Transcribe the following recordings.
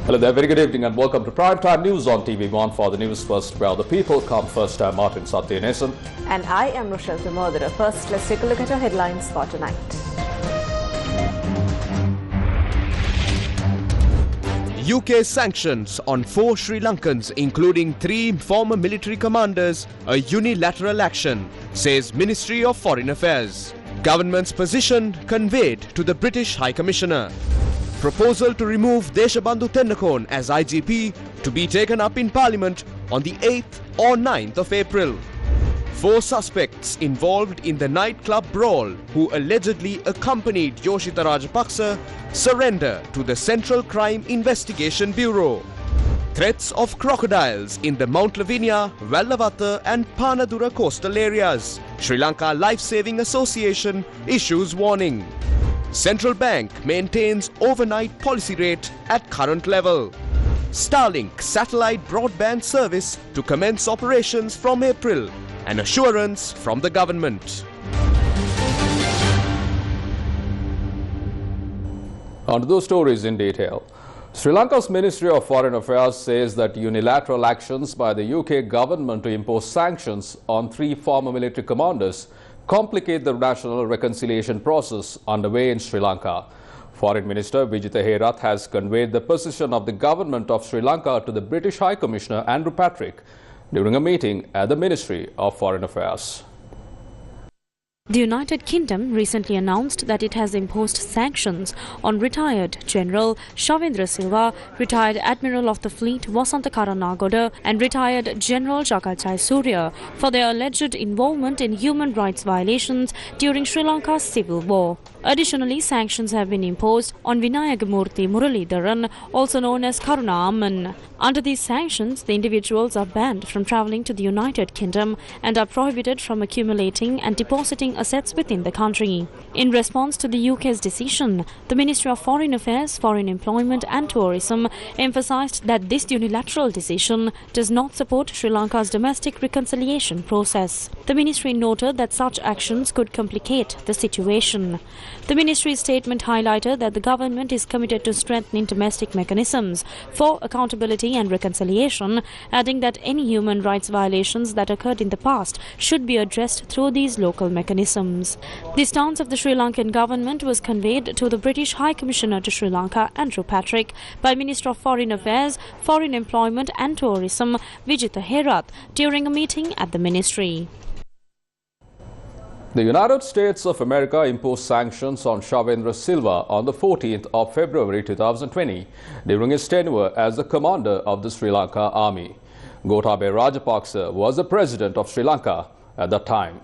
Hello there, very good evening and welcome to Primetime News on TV1 for the Newsfirst, where the people come first. I'm Martin Satyanesan. And I am Rochelle Thermodera. First, let's take a look at our headlines for tonight. UK sanctions on 4 Sri Lankans, including 3 former military commanders, a unilateral action, says Ministry of Foreign Affairs. Government's position conveyed to the British High Commissioner. Proposal to remove Deshabandhu Tennakone as IGP to be taken up in Parliament on the 8th or 9th of April. 4 suspects involved in the nightclub brawl who allegedly accompanied Yoshitha Rajapaksa surrender to the Central Crime Investigation Bureau. Threats of crocodiles in the Mount Lavinia, Vellavatta and Panadura coastal areas. Sri Lanka Life Saving Association issues warning. Central Bank maintains overnight policy rate at current level. Starlink satellite broadband service to commence operations from April. An assurance from the government. On to those stories in detail. Sri Lanka's Ministry of Foreign Affairs says that unilateral actions by the UK government to impose sanctions on 3 former military commanders complicate the national reconciliation process underway in Sri Lanka. Foreign Minister Vijitha Herath has conveyed the position of the government of Sri Lanka to the British High Commissioner Andrew Patrick during a meeting at the Ministry of Foreign Affairs. The United Kingdom recently announced that it has imposed sanctions on retired General Shavendra Silva, retired Admiral of the Fleet Wasantha Karanagoda and retired General Jagalchai Surya for their alleged involvement in human rights violations during Sri Lanka's civil war. Additionally, sanctions have been imposed on Vinayagamurthy Muralidharan, also known as Karuna Amman. Under these sanctions, the individuals are banned from travelling to the United Kingdom and are prohibited from accumulating and depositing assets within the country. In response to the UK's decision, the Ministry of Foreign Affairs, Foreign Employment and Tourism emphasised that this unilateral decision does not support Sri Lanka's domestic reconciliation process. The ministry noted that such actions could complicate the situation. The ministry's statement highlighted that the government is committed to strengthening domestic mechanisms for accountability and reconciliation, adding that any human rights violations that occurred in the past should be addressed through these local mechanisms. The stance of the Sri Lankan government was conveyed to the British High Commissioner to Sri Lanka, Andrew Patrick, by Minister of Foreign Affairs, Foreign Employment and Tourism, Vijitha Herath, during a meeting at the ministry. The United States of America imposed sanctions on Shavendra Silva on the 14th of February 2020 during his tenure as the commander of the Sri Lanka Army. Gotabaya Rajapaksa was the president of Sri Lanka at that time.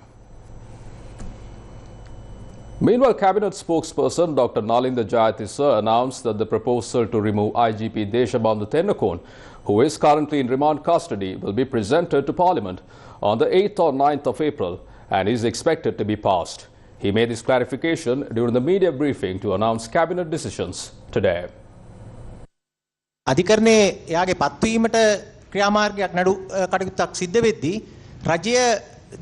Meanwhile, Cabinet spokesperson Dr. Nalinda Jayatissa announced that the proposal to remove IGP Deshabandhu Tennakone, who is currently in remand custody, will be presented to Parliament on the 8th or 9th of April and is expected to be passed. He made this clarification during the media briefing to announce cabinet decisions today. අධිකරණයේ එයාගේ පත්වීමට ක්‍රියාමාර්ගයක් නඩු කටයුත්තක් සිද්ධ වෙද්දී රජය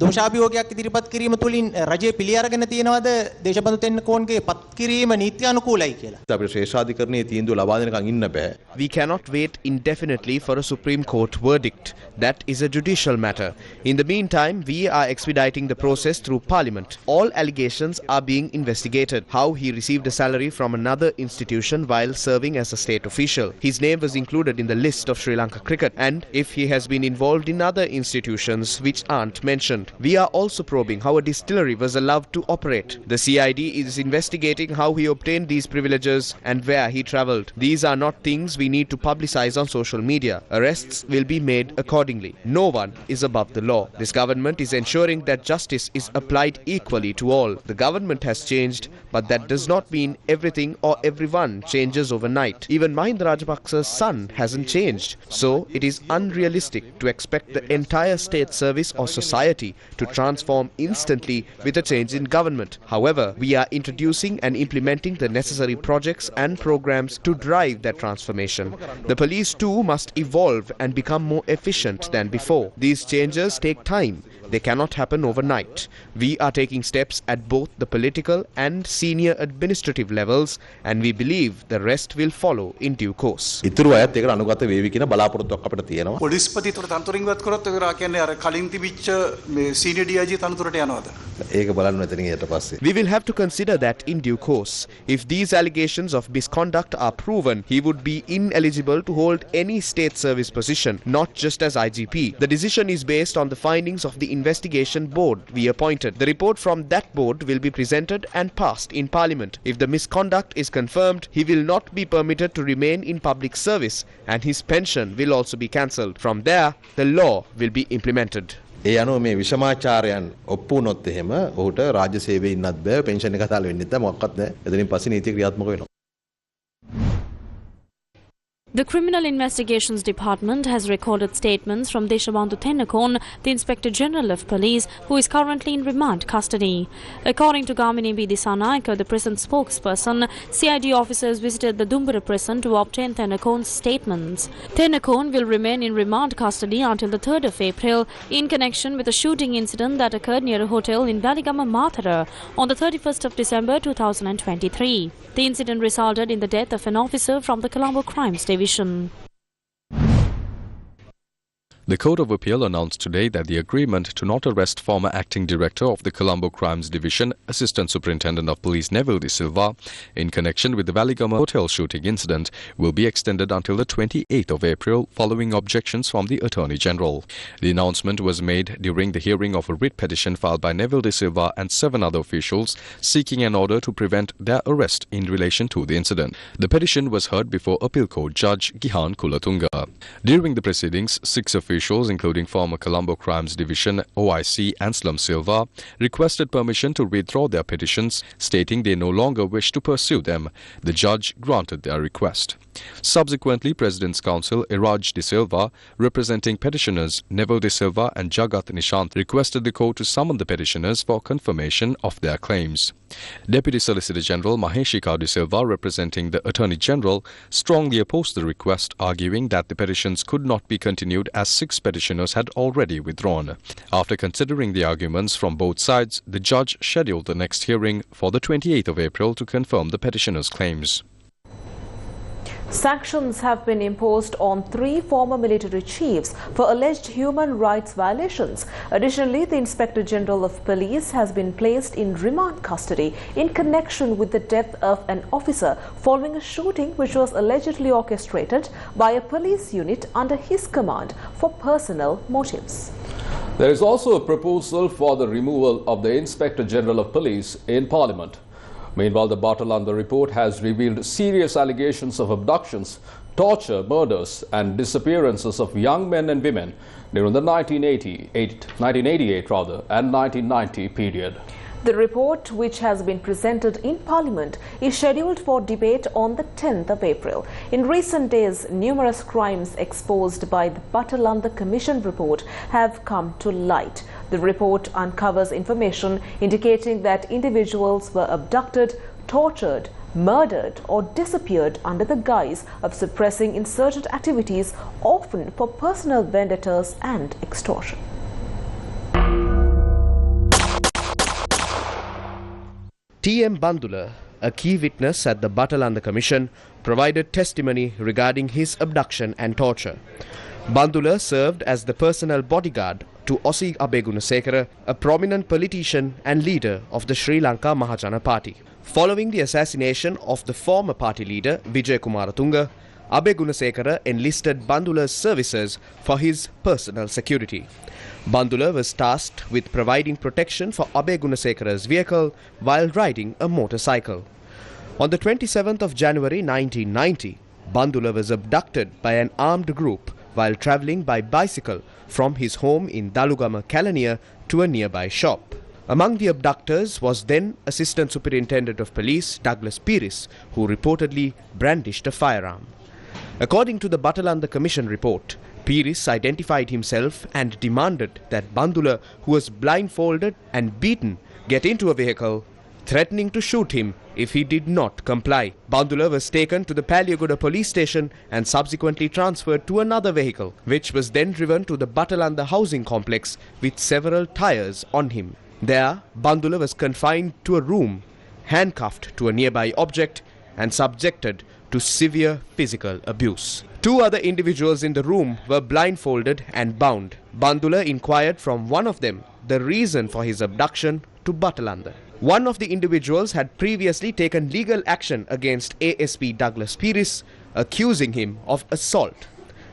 දෝෂාභියෝගයක් ඉදිරිපත් කිරීම තුළින් රජය පිළි අරගෙන තියෙනවද දේශබන්දු තෙන්නකෝන්ගේ පත් කිරීම නීත්‍යානුකූලයි කියලා. අපේ ශ්‍රේෂ්ඨාධිකරණයේ තීන්දුව ලබා දෙනකන් ඉන්න බෑ. We cannot wait indefinitely for a Supreme Court verdict. That is a judicial matter. In the meantime, we are expediting the process through Parliament. All allegations are being investigated. How he received a salary from another institution while serving as a state official. His name was included in the list of Sri Lanka cricket, and if he has been involved in other institutions which aren't mentioned. We are also probing how a distillery was allowed to operate. The CID is investigating how he obtained these privileges and where he travelled. These are not things we need to publicise on social media. Arrests will be made accordingly. No one is above the law. This government is ensuring that justice is applied equally to all. The government has changed, but that does not mean everything or everyone changes overnight. Even Mahinda Rajapaksa's son hasn't changed. So it is unrealistic to expect the entire state service or society to transform instantly with a change in government. However, we are introducing and implementing the necessary projects and programs to drive that transformation. The police too must evolve and become more efficient than before. These changes take time. they cannot happen overnight. We are taking steps at both the political and senior administrative levels, and we believe the rest will follow in due course. ඉතුරු අයත් ඒකට අනුගත වේවි කියන බලාපොරොත්තුවක් අපිට තියෙනවා. පොලිස්පතිතුර තනතුරින්වත් කරොත් ඒක කියන්නේ අර කලින් තිබිච්ච මේ සීනියර් DIG තනතුරට යනවාද? ඒක බලන්න එතනින් ඊට පස්සේ. We will have to consider that in due course. If these allegations of misconduct are proven, he would be ineligible to hold any state service position, not just as IGP. The decision is based on the findings of the investigation board we appointed. The report from that board will be presented and passed in Parliament. If the misconduct is confirmed, he will not be permitted to remain in public service and his pension will also be cancelled. From there, the law will be implemented. ඒ අනුව මේ විෂමාචාරයන් ඔප්පු වුණොත් එහෙම ඔහුට රාජ්‍ය සේවයේ ඉන්නත් බෑ පෙන්ෂන් එක අතාල වෙන්නෙත් නැහැ මොකක්වත් නැහැ. එතනින් පස්සේ නීතිය ක්‍රියාත්මක වෙනවා. The Criminal Investigations Department has recorded statements from Deshabandhu Thennakoon, the Inspector General of Police, who is currently in remand custody. According to Gamini B. Disanaika, the prison spokesperson, CID officers visited the Dumbura prison to obtain Thennakoon's statements. Thennakoon will remain in remand custody until the 3rd of April in connection with a shooting incident that occurred near a hotel in Valigama, Mathura on the 31st of December 2023. The incident resulted in the death of an officer from the Colombo Crimes Division. The Court of Appeal announced today that the agreement to not arrest former acting director of the Colombo Crimes Division, Assistant Superintendent of Police Neville De Silva, in connection with the Valigama hotel shooting incident, will be extended until the 28th of April following objections from the Attorney General. The announcement was made during the hearing of a writ petition filed by Neville De Silva and 7 other officials seeking an order to prevent their arrest in relation to the incident. The petition was heard before Appeal Court Judge Gihan Kulatunga. During the proceedings, 6 officials, including former Colombo Crimes Division OIC Anselm Silva, requested permission to withdraw their petitions, stating they no longer wish to pursue them. The judge granted their request. Subsequently, President's Counsel Iraj De Silva, representing petitioners Neville De Silva and Jagat Nishant, requested the court to summon the petitioners for confirmation of their claims. Deputy Solicitor General Maheshika De Silva, representing the Attorney General, strongly opposed the request, arguing that the petitions could not be continued as 6 petitioners had already withdrawn. After considering the arguments from both sides, the judge scheduled the next hearing for the 28th of April to confirm the petitioners' claims. Sanctions have been imposed on 3 former military chiefs for alleged human rights violations. Additionally, the Inspector General of Police has been placed in remand custody in connection with the death of an officer following a shooting which was allegedly orchestrated by a police unit under his command for personal motives. There is also a proposal for the removal of the Inspector General of Police in Parliament. Meanwhile, the Batalanda report has revealed serious allegations of abductions, torture, murders and disappearances of young men and women during the 1988 and 1990 period. The report, which has been presented in Parliament, is scheduled for debate on the 10th of April. In recent days, numerous crimes exposed by the Batalanda Commission report have come to light. The report uncovers information indicating that individuals were abducted, tortured, murdered or disappeared under the guise of suppressing insurgent activities, often for personal vendettas and extortion. T.M. Bandula, a key witness at the Batalanda Commission, provided testimony regarding his abduction and torture. Bandula served as the personal bodyguard to Ossi Abegunasekara, a prominent politician and leader of the Sri Lanka Mahajana Party. Following the assassination of the former party leader Vijay Kumaratunga, Abegunasekara enlisted Bandula's services for his personal security. Bandula was tasked with providing protection for Abegunasekara's vehicle while riding a motorcycle. On the 27th of January 1990, Bandula was abducted by an armed group while travelling by bicycle from his home in Dalugama, Kalaniya to a nearby shop. Among the abductors was then Assistant Superintendent of Police Douglas Piris, who reportedly brandished a firearm. According to the Batalanda Commission report, Piris identified himself and demanded that Bandula, who was blindfolded and beaten, get into a vehicle, threatening to shoot him if he did not comply. Bandula was taken to the Paliagoda police station and subsequently transferred to another vehicle, which was then driven to the Batalanda housing complex with several tires on him. There, Bandula was confined to a room, handcuffed to a nearby object and subjected to severe physical abuse. 2 other individuals in the room were blindfolded and bound. Bandula inquired from one of them the reason for his abduction to Batalanda. One of the individuals had previously taken legal action against ASP Douglas Piris, accusing him of assault.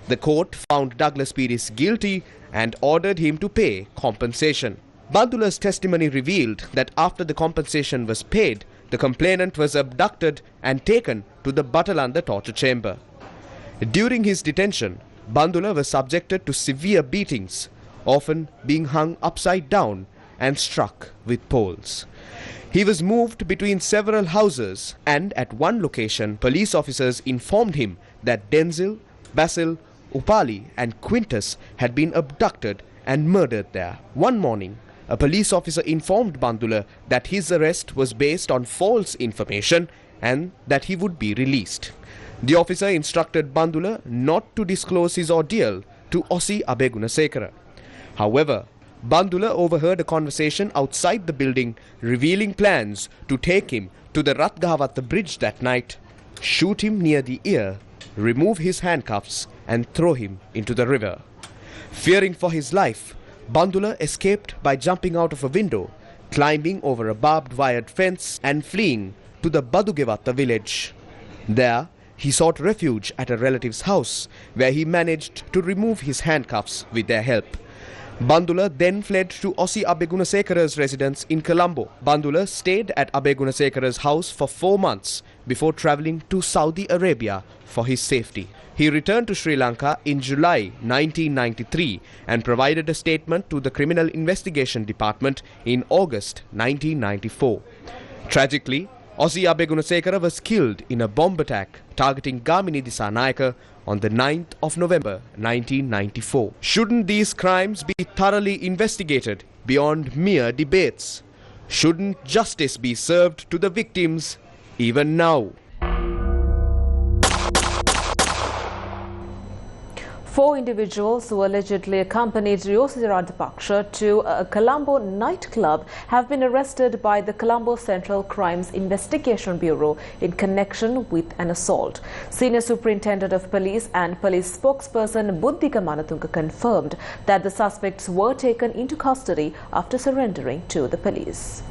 The court found Douglas Piris guilty and ordered him to pay compensation. Bandula's testimony revealed that after the compensation was paid, the complainant was abducted and taken to the Batalanda torture chamber. During his detention, Bandula was subjected to severe beatings, often being hung upside down and struck with poles. He was moved between several houses, and at one location, police officers informed him that Denzil, Basil, Upali and Quintus had been abducted and murdered there. One morning, a police officer informed Bandula that his arrest was based on false information and that he would be released. The officer instructed Bandula not to disclose his ordeal to Ossi Abegunasekara. However, Bandula overheard a conversation outside the building revealing plans to take him to the Ratgavatta bridge that night, shoot him near the ear, remove his handcuffs and throw him into the river. Fearing for his life, Bandula escaped by jumping out of a window, climbing over a barbed wired fence and fleeing to the Badugevatta village. There, he sought refuge at a relative's house, where he managed to remove his handcuffs with their help. Bandula then fled to Ossi Abegunasekara's residence in Colombo. Bandula stayed at Abegunasekara's house for 4 months before travelling to Saudi Arabia for his safety. He returned to Sri Lanka in July 1993 and provided a statement to the Criminal Investigation Department in August 1994. Tragically, Ossi Abegunasekara was killed in a bomb attack targeting Gamini Disanayaka on the 9th of November 1994. Shouldn't these crimes be thoroughly investigated beyond mere debates? Shouldn't justice be served to the victims even now? 4 individuals who allegedly accompanied Yossi Rajapaksa to a Colombo nightclub have been arrested by the Colombo Central Crimes Investigation Bureau in connection with an assault. Senior Superintendent of Police and police spokesperson Buddhika Manatunga confirmed that the suspects were taken into custody after surrendering to the police.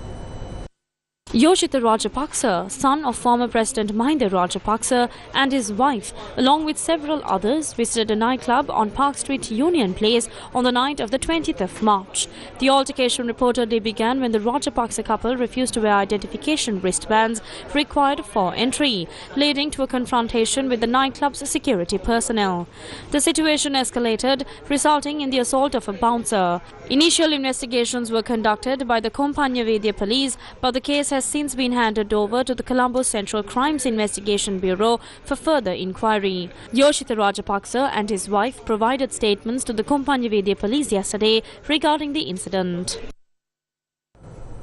Yoshita Rajapaksa, son of former President Mahinda Rajapaksa, and his wife, along with several others, visited a nightclub on Park Street, Union Place on the night of the 20th of March. The altercation reportedly began when the Rajapaksa couple refused to wear identification wristbands required for entry, leading to a confrontation with the nightclub's security personnel. The situation escalated, resulting in the assault of a bouncer. Initial investigations were conducted by the Kompanya police, but the case has since been handed over to the Colombo Central Crimes Investigation Bureau for further inquiry. Yoshita Rajapaksa and his wife provided statements to the Kompanya police yesterday regarding the incident.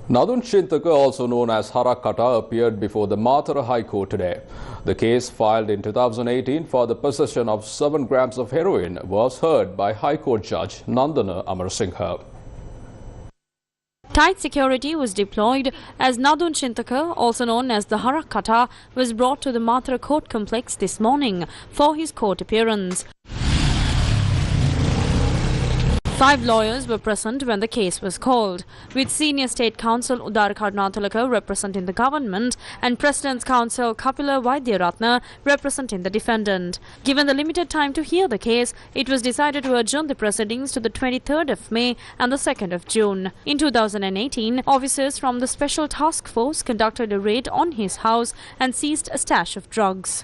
Nadun Chintaka, also known as Harakata, appeared before the Mathura High Court today. The case, filed in 2018 for the possession of 7 grams of heroin, was heard by High Court Judge Nandana Amarasinghe. Tight security was deployed as Nadun Chintaka, also known as the Harakata, was brought to the Mathura court complex this morning for his court appearance. 5 lawyers were present when the case was called, with Senior State Counsel Udar Karnathalaka representing the government and President's Counsel Kapila Vaidyaratna representing the defendant. Given the limited time to hear the case, it was decided to adjourn the proceedings to the 23rd of May and the 2nd of June. In 2018, officers from the Special Task Force conducted a raid on his house and seized a stash of drugs.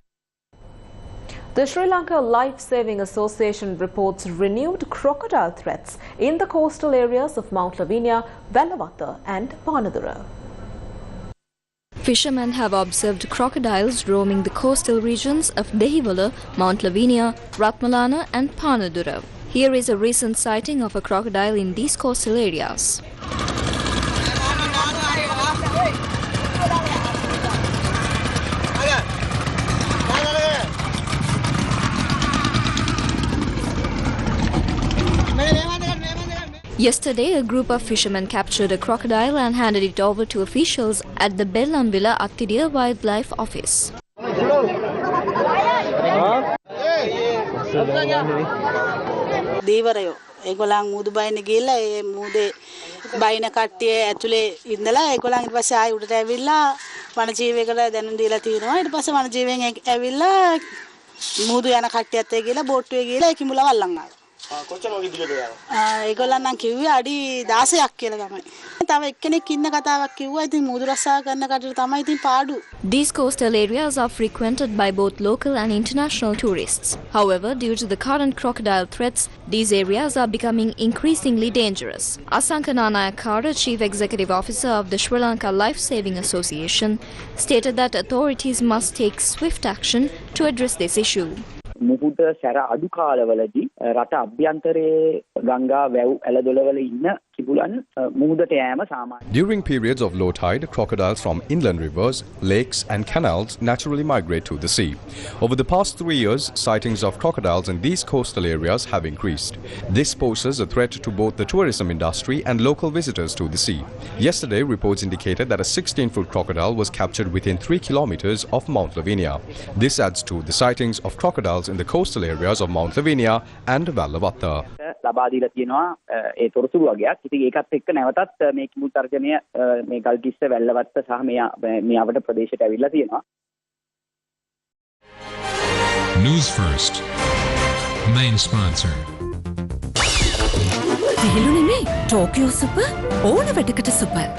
The Sri Lanka Life Saving Association reports renewed crocodile threats in the coastal areas of Mount Lavinia, Velavatta and Panadura. Fishermen have observed crocodiles roaming the coastal regions of Dehiwala, Mount Lavinia, Ratmalana and Panadura. Here is a recent sighting of a crocodile in these coastal areas. Yesterday, a group of fishermen captured a crocodile and handed it over to officials at the Bellanvilla Attidia Wildlife Office. දීවරයෝ ඒගොල්ලන් මුදු බයින ගිහලා ඒ මුදේ බයින කට්ටිය ඇතුලේ ඉඳලා ඒගොල්ලන් ඊට පස්සේ ආයෙ උඩට ඇවිල්ලා වනජීවියෙකුට දැනුම් දීලා තිනවා ඊට පස්සේ වනජීවියෙන් ඇවිල්ලා මුදු යන කට්ටියත් එක්ක ගිහලා බෝට්ටුවේ ගිහලා ඒ කිඹුලා වල්ලන් ආවා කොච්චර වගේ දිගට යාවා ඒගොල්ලන් නම් කිව්වේ අඩි 16ක් කියලා ගමයි තව එක්කෙනෙක් ඉන්න කතාවක් කිව්වා ඉතින් මුදු රස්සා කරන කටට තමයි ඉතින් පාඩු. These coastal areas are frequented by both local and international tourists. However, due to the current crocodile threats, these areas are becoming increasingly dangerous. Asanka Nanayakara, Chief Executive Officer of the Sri Lanka Life Saving Association, stated that authorities must take swift action to address this issue. මුහුද සැර අඩු කාලවලදී රට අභ්‍යන්තරයේ ගංගා වැව් ඇලදොලවල ඉන්න කිඹුලන් මුහුදට යෑම සාමාන්‍යයි. During periods of low tide, crocodiles from inland rivers, lakes and canals naturally migrate to the sea. Over the past 3 years, sightings of crocodiles in these coastal areas have increased. This poses a threat to both the tourism industry and local visitors to the sea. Yesterday, reports indicated that a 16-foot crocodile was captured within 3 kilometers of Mount Lavinia. This adds to the sightings of crocodiles in the coastal areas of Mount Lavinia and Vallavatta. ලබා දීලා තියෙනවා ඒ තොරතුරු වගේක්. ඉතින් ඒකත් එක්ක නැවතත් මේ කිඹුල් තර්ජනය මේ ගල්කිස්ස වැල්ලවත්ත සහ මේ අවඩ ප්‍රදේශයට ඇවිල්ලා තියෙනවා. Newsfirst, main sponsor. තෙහෙලුනේ මේ ටෝකියෝ සුපර් ඕන වැඩකට super.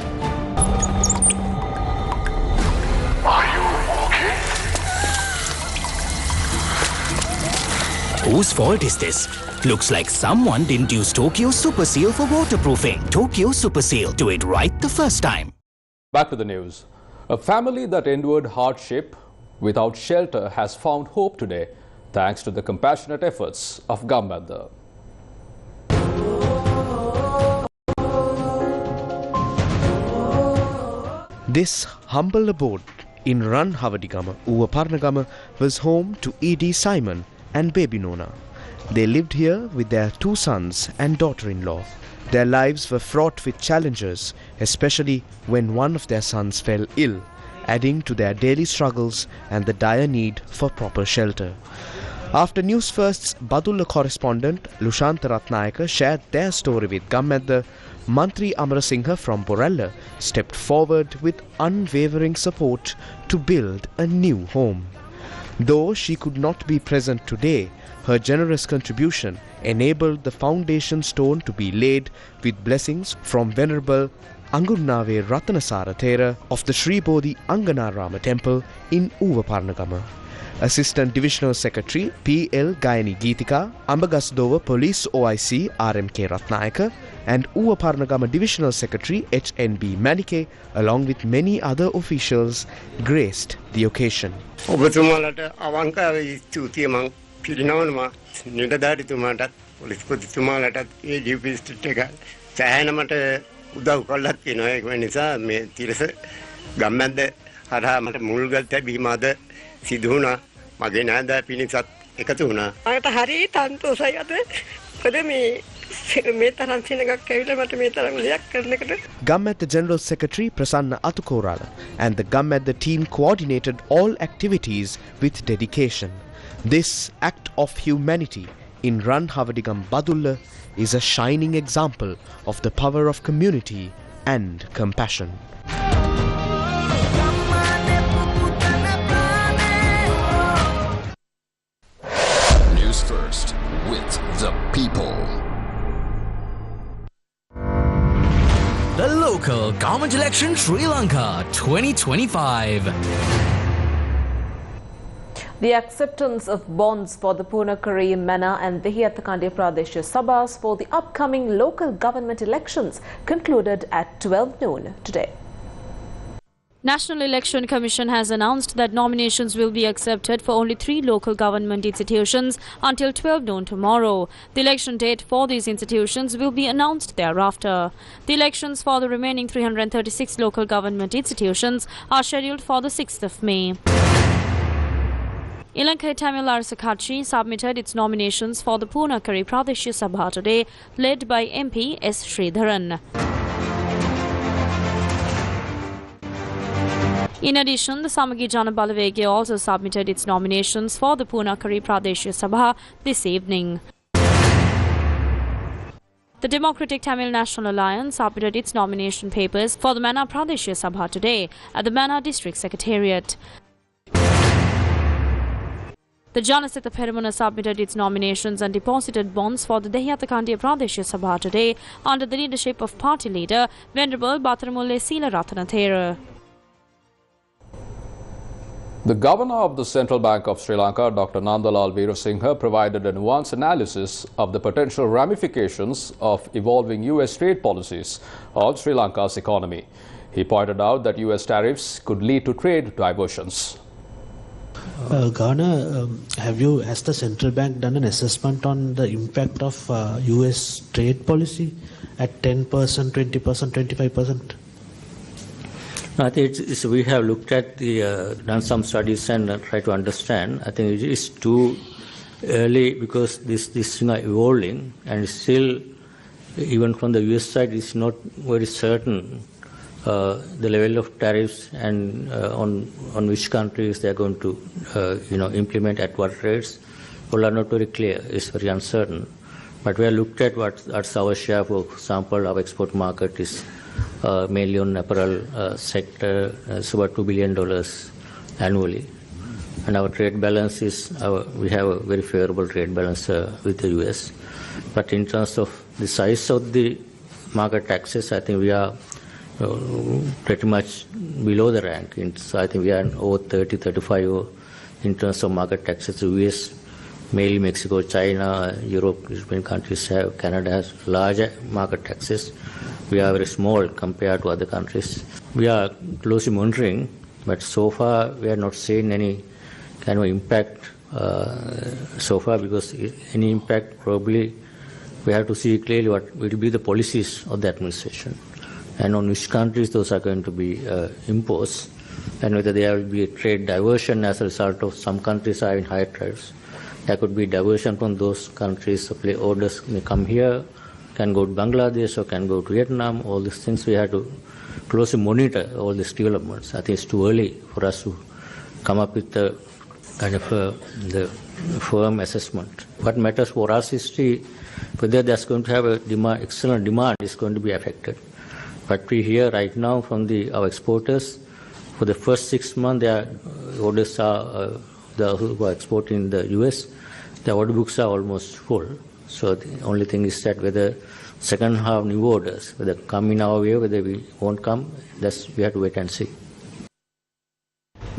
Whose fault is this? Looks like someone didn't use Tokyo Super Seal for waterproofing. Tokyo Super Seal. Do it right the first time. Back to the news. A family that endured hardship without shelter has found hope today thanks to the compassionate efforts of Gambadda. This humble abode in Run Havadigama, Uwaparnagama was home to E.D. Simon and baby Nona. They lived here with their 2 sons and daughter-in-law. Their lives were fraught with challenges, especially when one of their sons fell ill, adding to their daily struggles and the dire need for proper shelter. After Newsfirst's Badulla correspondent Lushantha Ratnayaka shared their story with Gammadda, Mantri Amarasinghe from Borella stepped forward with unwavering support to build a new home. Though she could not be present today, her generous contribution enabled the foundation stone to be laid with blessings from Venerable Angunnave Ratanasara Thera of the Sri Bodhi Anganarama Temple in Uvaparnagama. Assistant Divisional Secretary P.L. Gayani Geetika, Ambagasdowa Police OIC R.M.K. Ratnayaka and Uvaparnagama Divisional Secretary H.N.B. Manike, along with many other officials, graced the occasion. ඔබතුමාලට අවංක ස්තුතිය මං පිරිනවනවා නිලධාරිතුමාටත් පොලිස්පතිතුමාලටත් ඒ ජීපිස්ට් එක සෑහෙන මට උදව් කළා තියෙනවා ඒක නිසා මේ තිරස ගම්මැද්ද හරහා මට මුල්ගල් තැබීම අද සිදු වුණා මගේ නෑදෑ පිරිසත් එකතු වුණා මට හරි සන්තෝෂයි අද මොකද මේ Gammadda General Secretary Prasanna Atukorala and the Gammadda team coordinated all activities with dedication. This act of humanity in Run Havadigam Badulla is a shining example of the power of community and compassion. News First with the people. The local government election Sri Lanka 2025. The acceptance of bonds for the Punakari, Mena and Dehiyathakande Pradesh Sabhas for the upcoming local government elections concluded at 12 noon today. National Election Commission has announced that nominations will be accepted for only 3 local government institutions until 12 noon tomorrow. The election date for these institutions will be announced thereafter. The elections for the remaining 336 local government institutions are scheduled for the 6th of May. Lanka Tamil Arsa submitted its nominations for the Punakari Pradeshya Sabha today, led by MP S. Sridharan. In addition, the Samagi Jana Balavege also submitted its nominations for the Punakari Pradeshya Sabha this evening. The Democratic Tamil National Alliance submitted its nomination papers for the Mana Pradeshya Sabha today at the Mana District Secretariat. The Janasita Peramuna submitted its nominations and deposited bonds for the Dehyatakandia Pradeshya Sabha today under the leadership of party leader Venerable Batharamulle Sila Ratanathera. The Governor of the Central Bank of Sri Lanka, Dr. Nandalal Veerasinghe, provided a nuanced analysis of the potential ramifications of evolving U.S. trade policies on Sri Lanka's economy. He pointed out that U.S. tariffs could lead to trade diversions. Governor, has the central bank done an assessment on the impact of U.S. trade policy at 10%, 20%, 25%? No, I think we have looked at done some studies and try to understand. I think it is too early because this thing are evolving, and still, even from the U.S. side, it's not very certain the level of tariffs and on which countries they are going to implement at what rates. All are not very clear. It's very uncertain. But we have looked at what's our share. For example, our export market is mainly on apparel sector. It's about $2 billion annually, and our trade balance is we have a very favorable trade balance with the U.S. But in terms of the size of the market taxes, I think we are pretty much below the rank. So I think we are over 30, 35 in terms of market taxes. The US, mainly Mexico, China, Europe, European countries have, Canada has larger market taxes. We are very small compared to other countries. We are closely monitoring, but so far we are not seeing any kind of impact so far, because any impact probably we have to see clearly what will be the policies of the administration, and on which countries those are going to be imposed, and whether there will be a trade diversion as a result of some countries having higher tariffs. There could be diversion from those countries. Orders may come here, can go to Bangladesh or can go to Vietnam. All these things we have to closely monitor all these developments. I think it's too early for us to come up with the kind of the firm assessment. What matters for us is whether that's going to have a demand, external demand is going to be affected. But we hear right now from our exporters, for the first 6 months, their orders are, who are exporting in the US, the order books are almost full. So the only thing is that whether second half new orders, whether come in our way, whether we won't come, we have to wait and see.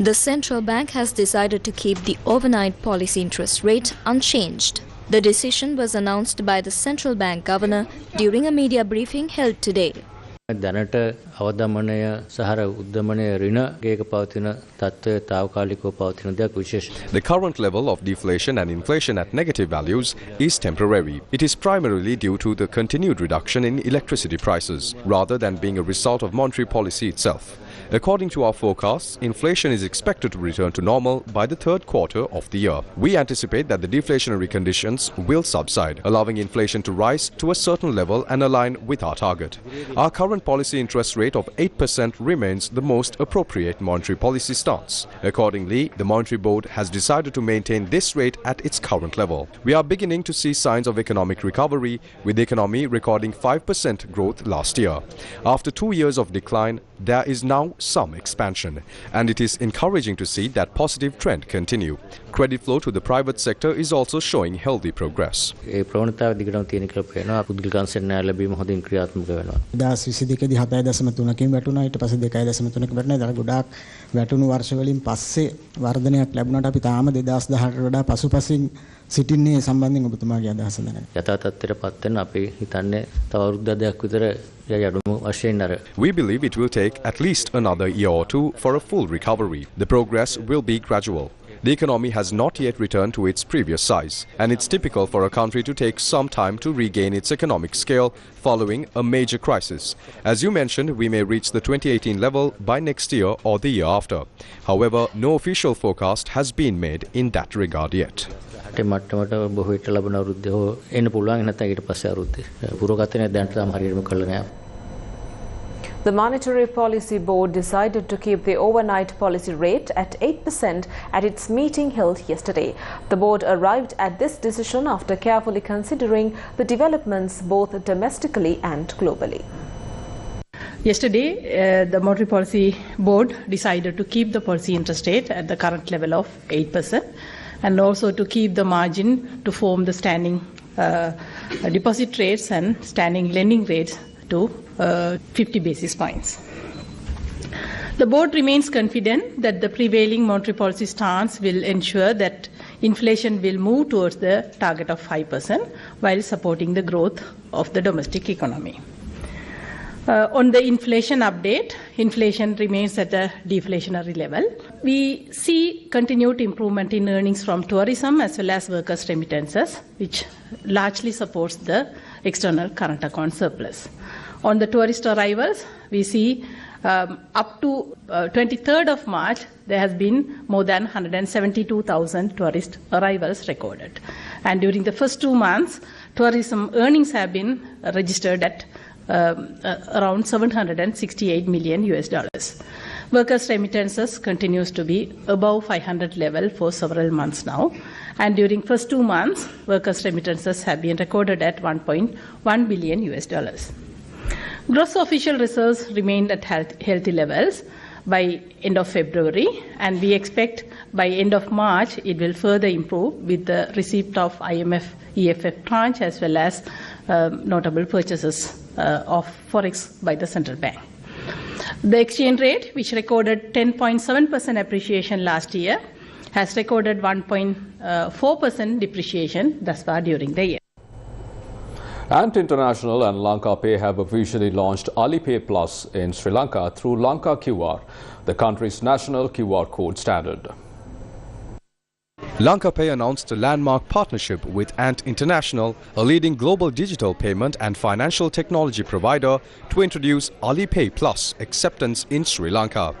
The central bank has decided to keep the overnight policy interest rate unchanged. The decision was announced by the central bank governor during a media briefing held today. දැනට අවධමනය සහ උද්දමනය ඍණ ගේක පවතින තත්ත්වය తాවකාලිකව පවතින දෙයක් විශේෂ. The current level of deflation and inflation at negative values is temporary. It is primarily due to the continued reduction in electricity prices, rather than being a result of monetary policy itself. According to our forecasts, inflation is expected to return to normal by the third quarter of the year. We anticipate that the deflationary conditions will subside, allowing inflation to rise to a certain level and align with our target. Our current policy interest rate of 8% remains the most appropriate monetary policy stance. Accordingly, the Monetary Board has decided to maintain this rate at its current level. We are beginning to see signs of economic recovery, with the economy recording 5% growth last year. After 2 years of decline, there is now some expansion, and it is encouraging to see that positive trend continue. Credit flow to the private sector is also showing healthy progress. සිටින්නේ සම්බන්ධයෙන් ඔබතුමාගේ අදහස දැනගන්න. යථා තත්ත්වයට පත් වෙන අපි හිතන්නේ තව අවුරුද්දක් විතර යඩුම වශයෙන් We believe it will take at least another year or two for a full recovery. The progress will be gradual. The economy has not yet returned to its previous size, and it's typical for a country to take some time to regain its economic scale following a major crisis. As you mentioned, we may reach the 2018 level by next year or the year after. However, no official forecast has been made in that regard yet. The Monetary Policy Board decided to keep the overnight policy rate at 8% at its meeting held yesterday. The board arrived at this decision after carefully considering the developments both domestically and globally. Yesterday, the Monetary Policy Board decided to keep the policy interest rate at the current level of 8% and also to keep the margin to form the standing deposit rates and standing lending rates to 50 basis points. The board remains confident that the prevailing monetary policy stance will ensure that inflation will move towards the target of 5% while supporting the growth of the domestic economy. On the inflation update, inflation remains at a deflationary level. We see continued improvement in earnings from tourism as well as workers' remittances, which largely supports the external current account surplus. On the tourist arrivals, we see up to 23rd of March, there has been more than 172,000 tourist arrivals recorded. And during the first 2 months, tourism earnings have been registered at around $768 million. Workers' remittances continues to be above 500 level for several months now. And during first 2 months, workers' remittances have been recorded at $1.1 billion. Gross official reserves remained at healthy levels by end of February, and we expect by end of March it will further improve with the receipt of IMF EFF tranche as well as notable purchases of forex by the central bank. The exchange rate, which recorded 10.7% appreciation last year, has recorded 1.4% depreciation thus far during the year. Ant International and Lanka Pay have officially launched Alipay Plus in Sri Lanka through Lanka QR, the country's national QR code standard. Lanka Pay announced a landmark partnership with Ant International, a leading global digital payment and financial technology provider, to introduce Alipay Plus acceptance in Sri Lanka.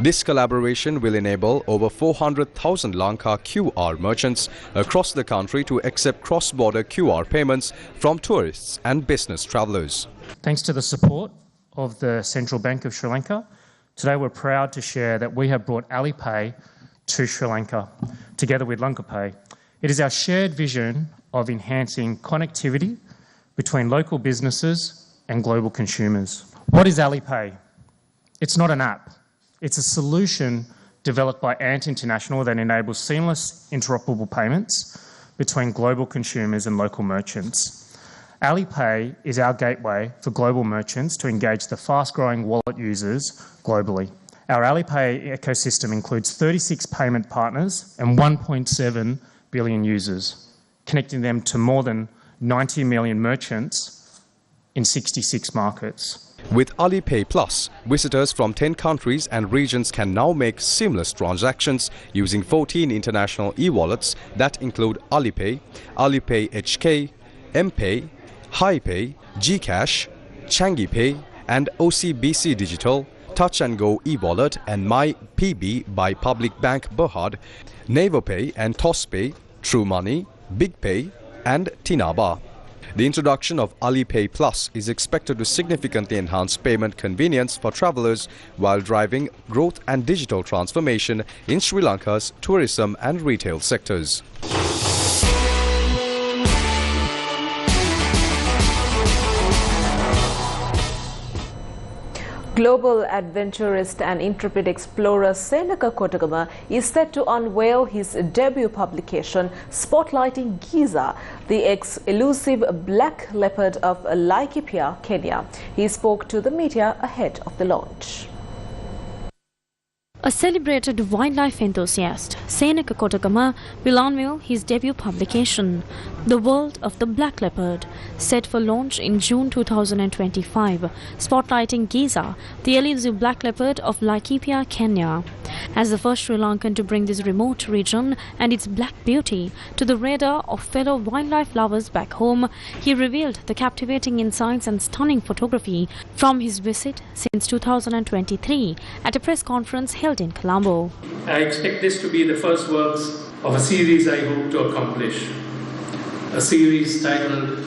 This collaboration will enable over 400,000 Lanka QR merchants across the country to accept cross-border QR payments from tourists and business travelers. Thanks to the support of the Central Bank of Sri Lanka, today we're proud to share that we have brought Alipay to Sri Lanka, together with Lanka Pay. It is our shared vision of enhancing connectivity between local businesses and global consumers. What is Alipay? It's not an app. It's a solution developed by Ant International that enables seamless, interoperable payments between global consumers and local merchants. Alipay is our gateway for global merchants to engage the fast-growing wallet users globally. Our Alipay ecosystem includes 36 payment partners and 1.7 billion users, connecting them to more than 90 million merchants in 66 markets. With Alipay Plus, visitors from 10 countries and regions can now make seamless transactions using 14 international e-wallets that include Alipay, Alipay HK, MPay, HiPay, GCash, Changi Pay and OCBC Digital, Touch and Go e-wallet and My PB by Public Bank Berhad, NavoPay and TossPay, TrueMoney, BigPay and Tinaba. The introduction of Alipay Plus is expected to significantly enhance payment convenience for travelers while driving growth and digital transformation in Sri Lanka's tourism and retail sectors. Global adventurist and intrepid explorer Senaka Kotagama is set to unveil his debut publication spotlighting Giza, the elusive black leopard of Laikipia, Kenya. He spoke to the media ahead of the launch. A celebrated wildlife enthusiast, Senaka Kotagama, will unveil his debut publication, The World of the Black Leopard, set for launch in June 2025, spotlighting Giza, the elusive black leopard of Laikipia, Kenya. As the first Sri Lankan to bring this remote region and its black beauty to the radar of fellow wildlife lovers back home, he revealed the captivating insights and stunning photography from his visit since 2023 at a press conference held in Colombo. I expect this to be the first works of a series I hope to accomplish. A series titled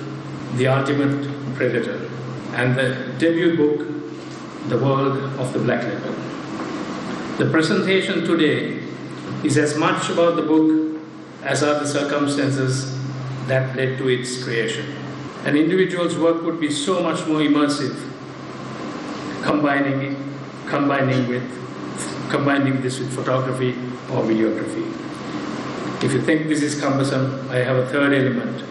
The Ultimate Predator, and the debut book, The World of the Black Leopard. The presentation today is as much about the book as are the circumstances that led to its creation. An individual's work would be so much more immersive, combining this with photography or videography. If you think this is cumbersome, I have a third element,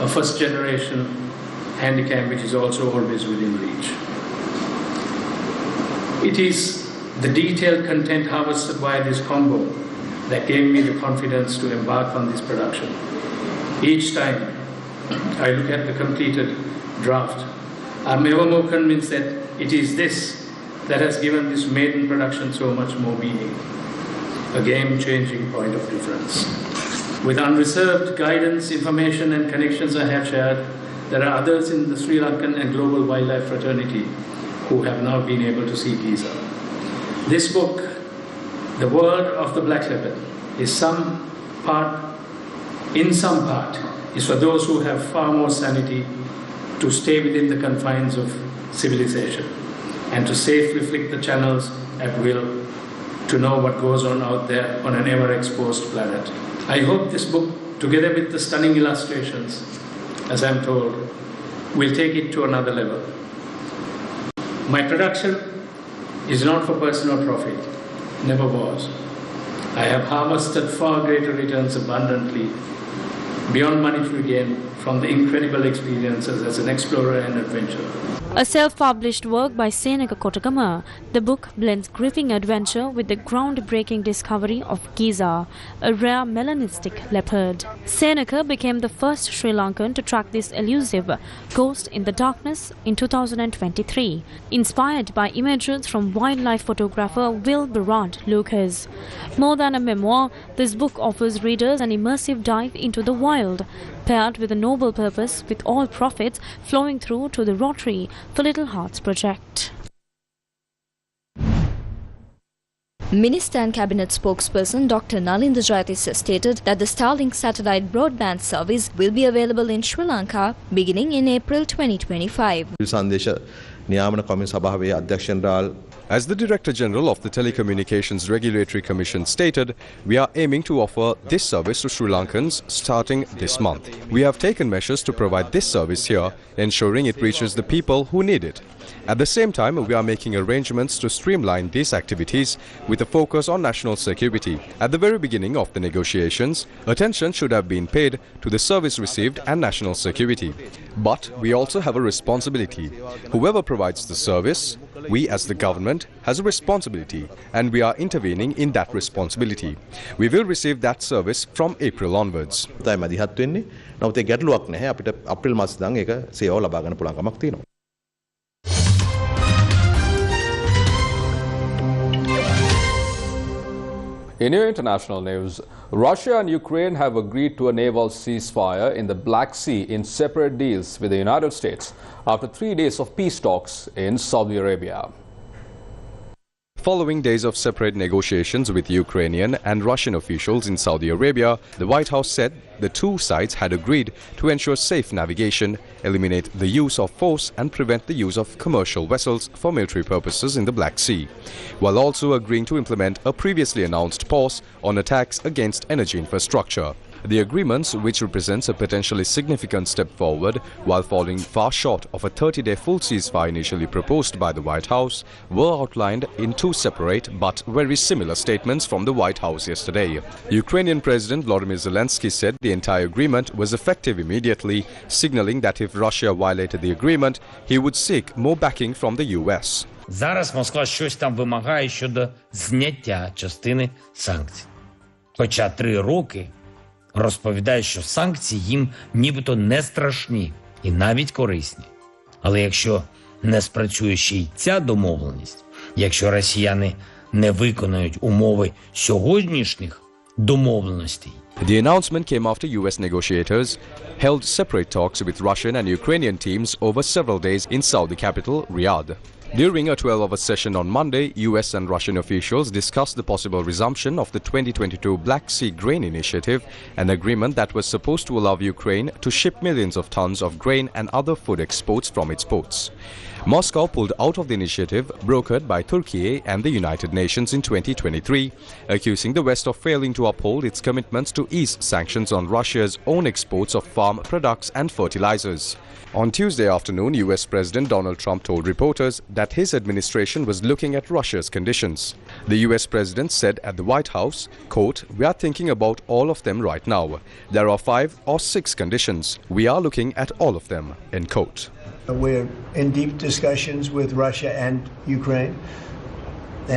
a first generation handicap which is also always within reach. It is the detailed content harvested by this combo that gave me the confidence to embark on this production. Each time I look at the completed draft, I'm ever more convinced that it is this that has given this maiden production so much more meaning, a game-changing point of difference. With unreserved guidance, information and connections I have shared, there are others in the Sri Lankan and global wildlife fraternity who have now been able to see Giza. This book, The World of the Black Leopard, is in some part, is for those who have far more sanity to stay within the confines of civilization and to safely flick the channels at will to know what goes on out there on an ever-exposed planet. I hope this book, together with the stunning illustrations, as I'm told, will take it to another level. My production is not for personal profit, never was. I have harvested far greater returns abundantly, beyond monetary gain, from the incredible experiences as an explorer and adventurer. A self-published work by Senaka Kotagama, the book blends gripping adventure with the groundbreaking discovery of Giza, a rare melanistic leopard. Senaka became the first Sri Lankan to track this elusive ghost in the darkness in 2023, inspired by images from wildlife photographer Will Berard Lucas. More than a memoir, this book offers readers an immersive dive into the wild, paired with a noble purpose, with all profits flowing through to the Rotary for Little Hearts project. Minister and Cabinet spokesperson Dr. Nalinda Jayatissa stated that the Starlink satellite broadband service will be available in Sri Lanka beginning in April 2025. As the Director General of the Telecommunications Regulatory Commission stated, we are aiming to offer this service to Sri Lankans starting this month. We have taken measures to provide this service here, ensuring it reaches the people who need it. At the same time, we are making arrangements to streamline these activities with a focus on national security. At the very beginning of the negotiations, attention should have been paid to the service received and national security. But we also have a responsibility. Whoever provides the service, we as the government has a responsibility, and we are intervening in that responsibility. We will receive that service from April onwards. In your international news, Russia and Ukraine have agreed to a naval ceasefire in the Black Sea in separate deals with the United States after 3 days of peace talks in Saudi Arabia. Following days of separate negotiations with Ukrainian and Russian officials in Saudi Arabia, the White House said the two sides had agreed to ensure safe navigation, eliminate the use of force and prevent the use of commercial vessels for military purposes in the Black Sea, while also agreeing to implement a previously announced pause on attacks against energy infrastructure. The agreements, which represents a potentially significant step forward while falling far short of a 30-day full ceasefire initially proposed by the White House, were outlined in two separate but very similar statements from the White House yesterday. Ukrainian President Volodymyr Zelensky said the entire agreement was effective immediately, signaling that if Russia violated the agreement, he would seek more backing from the US. Зараз Москва щось там вимагає щодо зняття частини санкцій. Хоча 3 роки розповідає, що санкції їм нібито не страшні і навіть корисні. Але якщо не спрацює ще й ця домовленість, якщо росіяни не виконають умови сьогоднішніх домовленостей. The announcement came after US negotiators held separate talks with Russian and Ukrainian teams over several days in Saudi capital, Riyadh. During a 12-hour session on Monday, US and Russian officials discussed the possible resumption of the 2022 Black Sea Grain Initiative, an agreement that was supposed to allow Ukraine to ship millions of tons of grain and other food exports from its ports. Moscow pulled out of the initiative, brokered by Turkey and the United Nations in 2023, accusing the West of failing to uphold its commitments to ease sanctions on Russia's own exports of farm products and fertilizers. On Tuesday afternoon, US President Donald Trump told reporters that his administration was looking at Russia's conditions. The US President said at the White House, quote, "We are thinking about all of them right now. There are 5 or 6 conditions. We are looking at all of them," end quote. We're in deep discussions with Russia and Ukraine,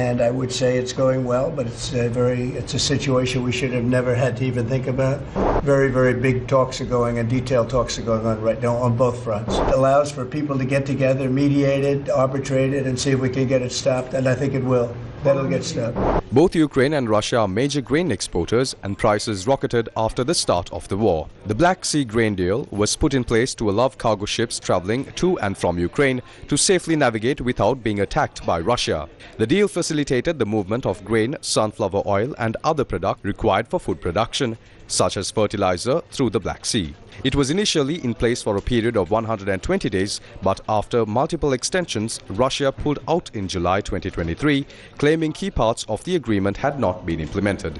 and I would say it's going well, but it's a situation we should have never had to even think about. Very, very big talks are going and detailed talks are going on right now on both fronts. It allows for people to get together, mediate it, arbitrate it, and see if we can get it stopped, and I think it will. That'll get stopped. Both Ukraine and Russia are major grain exporters, and prices rocketed after the start of the war. The Black Sea grain deal was put in place to allow cargo ships traveling to and from Ukraine to safely navigate without being attacked by Russia. The deal facilitated the movement of grain, sunflower oil and other products required for food production, such as fertilizer, through the Black Sea. It was initially in place for a period of 120 days, but after multiple extensions, Russia pulled out in July 2023, claiming key parts of the agreement had not been implemented.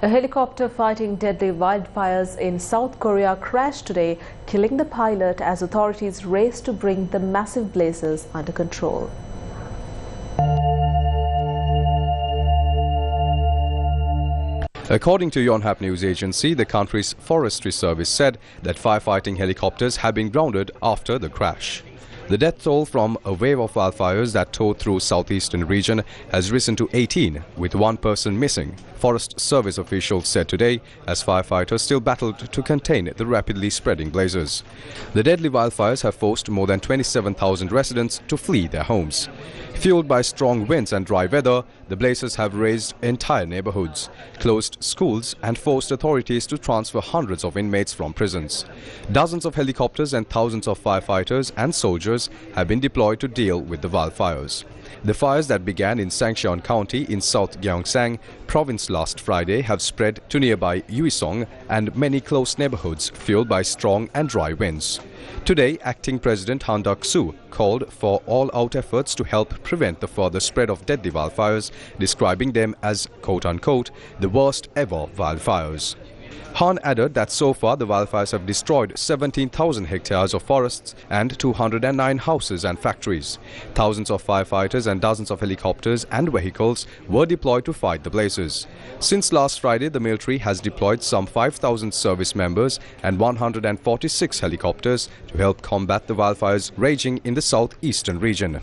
A helicopter fighting deadly wildfires in South Korea crashed today, killing the pilot as authorities race to bring the massive blazes under control. According to Yonhap news agency, the country's forestry service said that firefighting helicopters have been grounded after the crash. The death toll from a wave of wildfires that tore through southeastern region has risen to 18, with 1 person missing, Forest Service officials said today, as firefighters still battled to contain the rapidly spreading blazes. The deadly wildfires have forced more than 27,000 residents to flee their homes. Fueled by strong winds and dry weather, the blazes have razed entire neighborhoods, closed schools and forced authorities to transfer hundreds of inmates from prisons. Dozens of helicopters and thousands of firefighters and soldiers have been deployed to deal with the wildfires. The fires that began in Sangcheon County in South Gyeongsang province last Friday have spread to nearby Uisong and many close neighborhoods fueled by strong and dry winds. Today, Acting President Han Duck-soo called for all-out efforts to help prevent the further spread of deadly wildfires, describing them as, quote-unquote, the worst ever wildfires. Han added that so far the wildfires have destroyed 17,000 hectares of forests and 209 houses and factories. Thousands of firefighters and dozens of helicopters and vehicles were deployed to fight the blazes. Since last Friday, the military has deployed some 5,000 service members and 146 helicopters to help combat the wildfires raging in the southeastern region.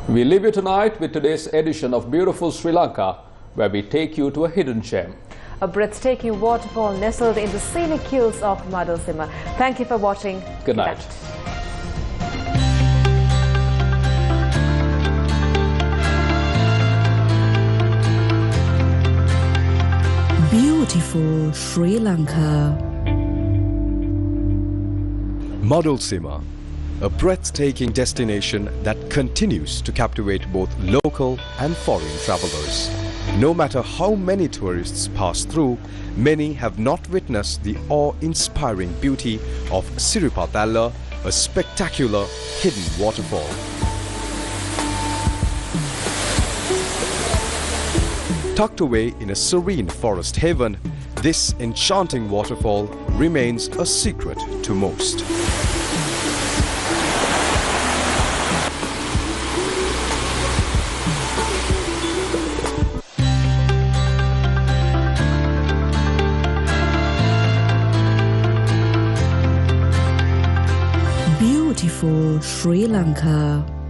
We leave you tonight with today's edition of Beautiful Sri Lanka, where we take you to a hidden gem. A breathtaking waterfall nestled in the scenic hills of Madalsima. Thank you for watching. Good night. Beautiful Sri Lanka. Madalsima, a breathtaking destination that continues to captivate both local and foreign travelers. No matter how many tourists pass through, many have not witnessed the awe-inspiring beauty of Siripatalla, a spectacular hidden waterfall. Tucked away in a serene forest haven, this enchanting waterfall remains a secret to most. Beautiful Sri Lanka.